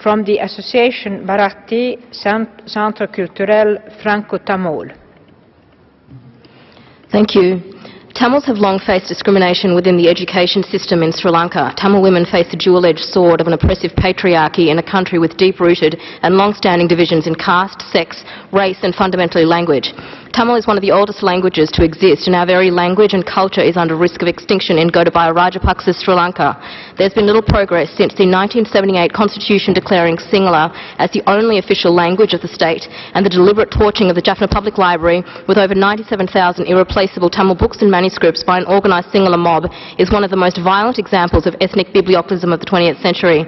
from the Association Bharati Centre Culturel Franco-Tamil. Thank you. Tamils have long faced discrimination within the education system in Sri Lanka. Tamil women face the dual-edged sword of an oppressive patriarchy in a country with deep-rooted and long-standing divisions in caste, sex, race and fundamentally language. Tamil is one of the oldest languages to exist, and our very language and culture is under risk of extinction in Gotabaya Rajapaksa, Sri Lanka. There's been little progress since the 1978 constitution declaring Sinhala as the only official language of the state, and the deliberate torching of the Jaffna Public Library with over 97,000 irreplaceable Tamil books and manuscripts by an organised Sinhala mob is one of the most violent examples of ethnic bibliophilicism of the 20th century.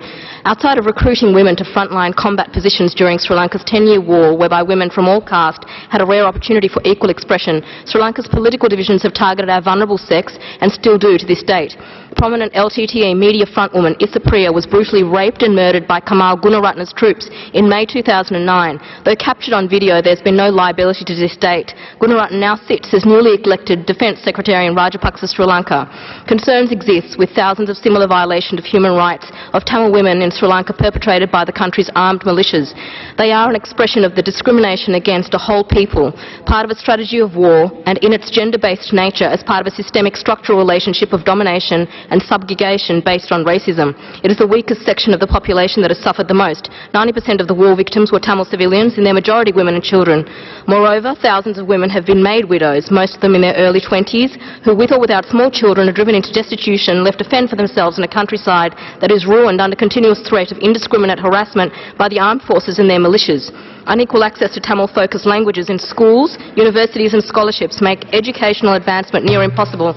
Outside of recruiting women to frontline combat positions during Sri Lanka's 10-year war, whereby women from all castes had a rare opportunity for equal expression, Sri Lanka's political divisions have targeted our vulnerable sex and still do to this date. Prominent LTTE media frontwoman Issa Priya was brutally raped and murdered by Kamal Gunaratne's troops in May 2009. Though captured on video, there's been no liability to this date. Gunaratne now sits as newly elected Defence Secretary in Rajapaksa, Sri Lanka. Concerns exist with thousands of similar violations of human rights of Tamil women in Sri Lanka perpetrated by the country's armed militias. They are an expression of the discrimination against a whole people, part of a strategy of war, and in its gender-based nature as part of a systemic structural relationship of domination and subjugation based on racism. It is the weakest section of the population that has suffered the most. 90% of the war victims were Tamil civilians, in their majority women and children. Moreover, thousands of women have been made widows, most of them in their early 20s, who with or without small children are driven into destitution, left to fend for themselves in a countryside that is ruined under continuous threat of indiscriminate harassment by the armed forces and their militias. Unequal access to Tamil-focused languages in schools, universities and scholarships make educational advancement near impossible.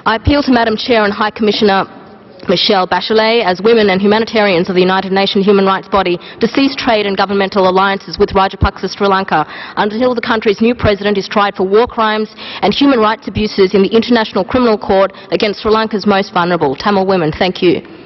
I appeal to Madam Chair and High Commissioner Michelle Bachelet, as women and humanitarians of the United Nations human rights body, to cease trade and governmental alliances with Rajapaksa, Sri Lanka, until the country's new president is tried for war crimes and human rights abuses in the International Criminal Court against Sri Lanka's most vulnerable Tamil women. Thank you.